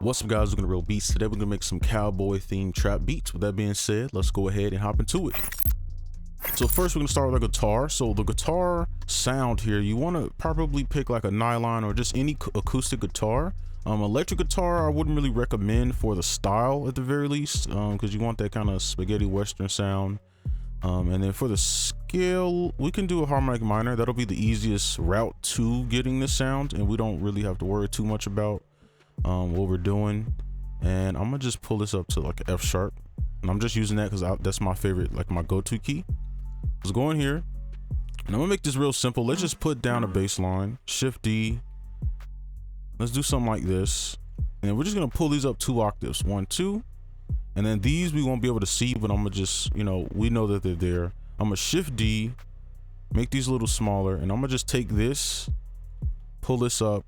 What's up, guys? We're gonna real beats. Today we're gonna make some cowboy themed trap beats. With that being said, let's go ahead and hop into it. So first we're gonna start with a guitar. So the guitar sound here, you want to probably pick like a nylon or just any acoustic guitar. Electric guitar I wouldn't really recommend for the style at the very least, because you want that kind of spaghetti western sound. And then for the scale, we can do a harmonic minor. That'll be the easiest route to getting this sound, and we don't really have to worry too much about what we're doing. And I'm gonna just pull this up to like F sharp, and I'm just using that because that's my favorite, like my go-to key. Let's go in here, and I'm gonna make this real simple. Let's just put down a bass line, Shift D. Let's do something like this, and we're just gonna pull these up 2 octaves, 1, 2, and then these we won't be able to see, but I'm gonna just, we know that they're there. I'm gonna Shift D, make these a little smaller, and I'm gonna just take this, pull this up,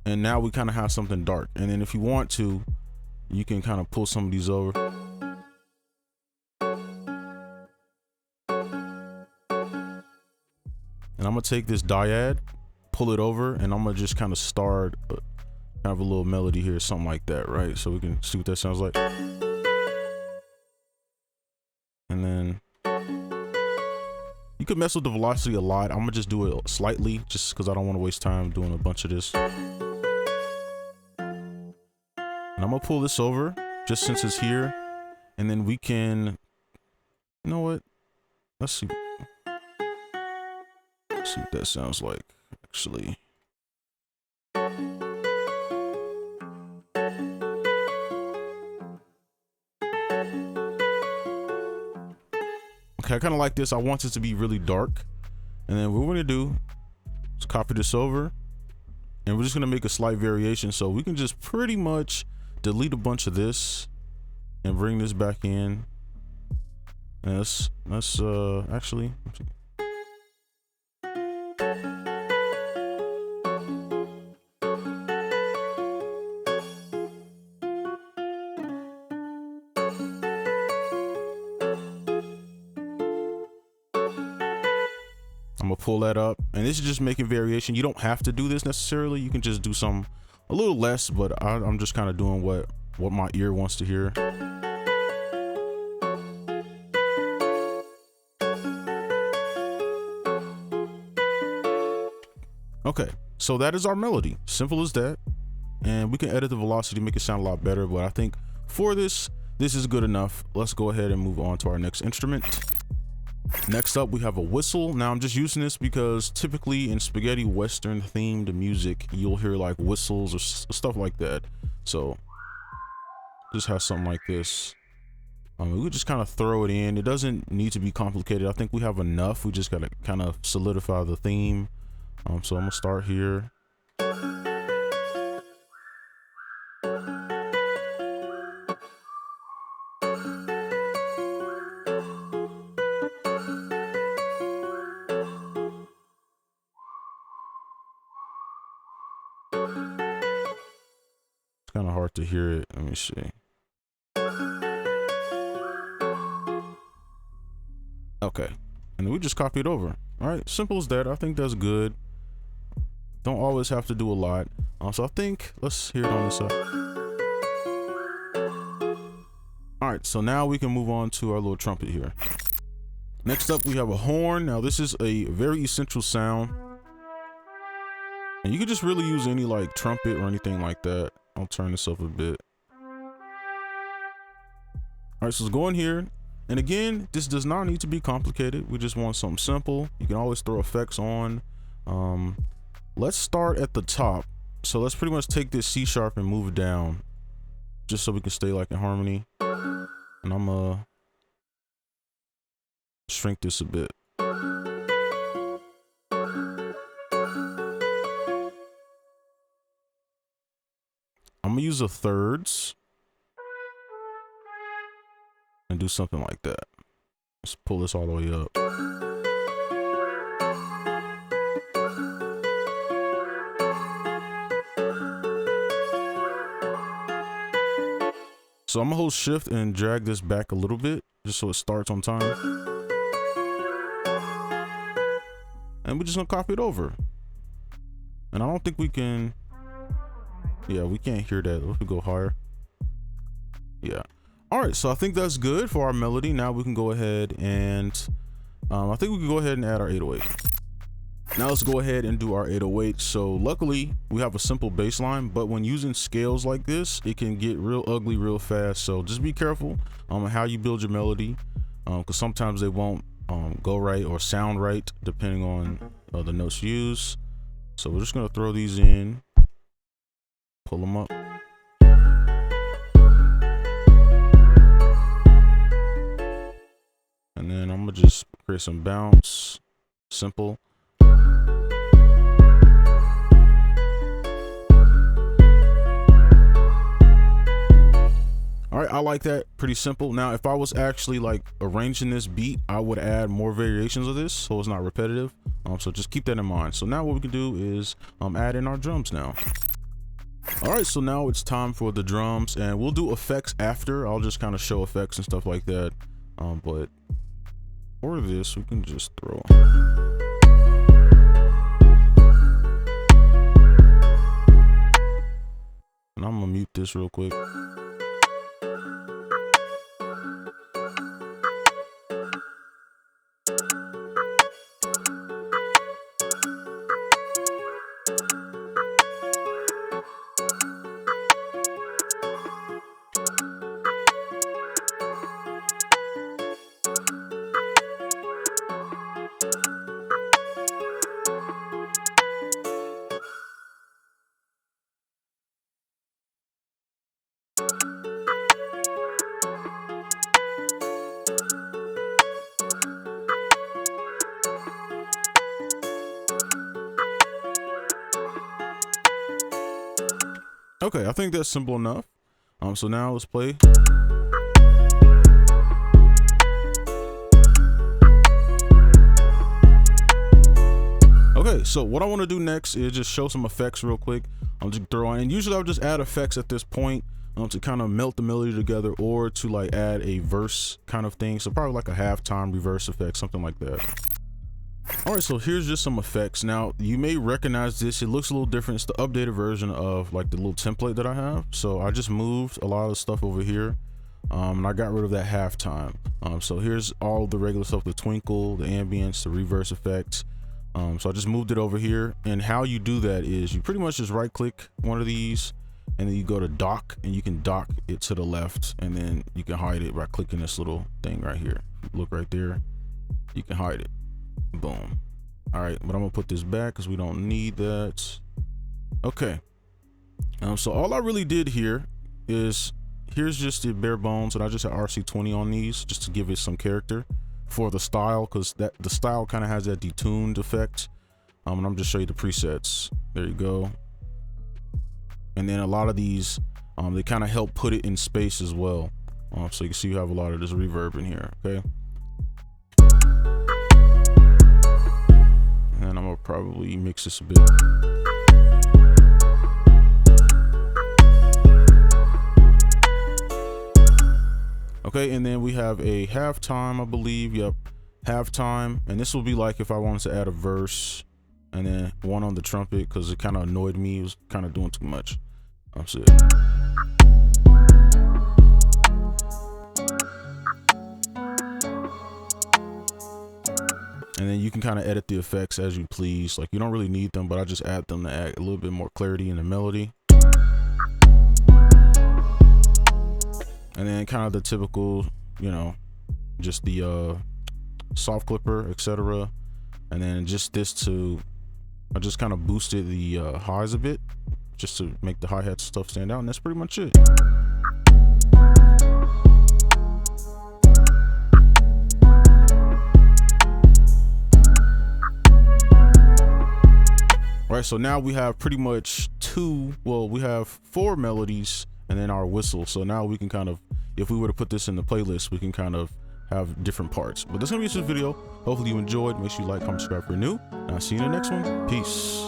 and now we kind of have something dark. And then if you want to, you can kind of pull some of these over. And I'm gonna take this dyad, pull it over, and I'm gonna just kind of start kind of a little melody here, something like that, right? So we can see what that sounds like. And then you could mess with the velocity a lot. I'm gonna just do it slightly just because I don't want to waste time doing a bunch of this. And I'm gonna pull this over just since it's here, and then we can, you know what? Let's see what that sounds like actually. Okay, I kind of like this. I want it to be really dark, and then what we're gonna do is copy this over, and we're just gonna make a slight variation. So we can just pretty much delete a bunch of this and bring this back in. And let's actually, I'm gonna pull that up, and this is just making variation. You don't have to do this necessarily. You can just do some a little less, but I'm just kind of doing what my ear wants to hear. Okay, so that is our melody. Simple as that. And we can edit the velocity, make it sound a lot better, but I think for this is good enough. Let's go ahead and move on to our next instrument. Next up, we have a whistle. Now I'm just using this because typically in spaghetti western themed music, you'll hear like whistles or stuff like that. So just have something like this. We could just kind of throw it in. It doesn't need to be complicated. I think we have enough. We just gotta kind of solidify the theme. So I'm gonna start here. Kind of hard to hear it. Let me see. Okay, and then we just copy it over. All right, simple as that. I think that's good. Don't always have to do a lot. So I think let's hear it on this side. All right, so now we can move on to our little trumpet here. Next up, we have a horn. Now this is a very essential sound, and you can just really use any like trumpet or anything like that. I'll turn this up a bit. All right, so let's go in here. And again, this does not need to be complicated. We just want something simple. You can always throw effects on. Let's start at the top. So let's pretty much take this C sharp and move it down just so we can stay like in harmony. And I'm gonna shrink this a bit. I'm gonna use a thirds and do something like that. Let's pull this all the way up. So I'm gonna hold shift and drag this back a little bit just so it starts on time. And we're just gonna copy it over. And I don't think we can Yeah, we can't hear that. Let's go higher. Yeah. All right, so I think that's good for our melody. Now we can go ahead and I think we can go ahead and add our 808. Now let's go ahead and do our 808. So luckily we have a simple bass line, but when using scales like this, it can get real ugly real fast. So just be careful on how you build your melody, because sometimes they won't go right or sound right depending on the notes used. So we're just gonna throw these in, pull them up. And then I'm gonna just create some bounce, simple. All right, I like that, pretty simple. Now, if I was actually like arranging this beat, I would add more variations of this so it's not repetitive. So just keep that in mind. So now what we can do is add in our drums now. All right, so now it's time for the drums, and we'll do effects after. I'll just kind of show effects and stuff like that. But for this, we can just throw. And I'm gonna mute this real quick. Okay, I think that's simple enough. So now let's play. Okay, so what I want to do next is just show some effects real quick. I'll just throw on, and usually I'll just add effects at this point to kind of melt the melody together, or to like add a verse kind of thing. So probably like a halftime reverse effect, something like that. All right, so here's just some effects. Now you may recognize this. It looks a little different. It's the updated version of like the little template that I have. So I just moved a lot of the stuff over here, and I got rid of that halftime. So here's all the regular stuff: the twinkle, the ambience, the reverse effects. So I just moved it over here. And how you do that is you pretty much just right click one of these, and then you go to dock, and you can dock it to the left, and then you can hide it by clicking this little thing right here. Look right there, you can hide it. Boom. All right, but I'm gonna put this back because we don't need that. Okay. So all I really did here is, here's just the bare bones, and I just had RC20 on these just to give it some character for the style, because that the style kind of has that detuned effect. And I'm just show you the presets. There you go. And then a lot of these, they kind of help put it in space as well. So you can see you have a lot of this reverb in here. Okay. And I'm gonna probably mix this a bit. Okay, and then we have a halftime, I believe. Yep, halftime. And this will be like if I wanted to add a verse, and then one on the trumpet, because it kind of annoyed me. It was kind of doing too much. That's it. And then you can kind of edit the effects as you please. Like, you don't really need them, but I just add them to add a little bit more clarity in the melody. And then kind of the typical, you know, just the soft clipper, etc. And then just this to, I just kind of boosted the highs a bit, just to make the hi-hat stuff stand out. And that's pretty much it. All right, so now we have pretty much we have 4 melodies and then our whistle. So now we can kind of, if we were to put this in the playlist, we can kind of have different parts. But that's gonna be this video. Hopefully you enjoyed. Make sure you like, comment, subscribe if you're new. And I'll see you in the next one. Peace.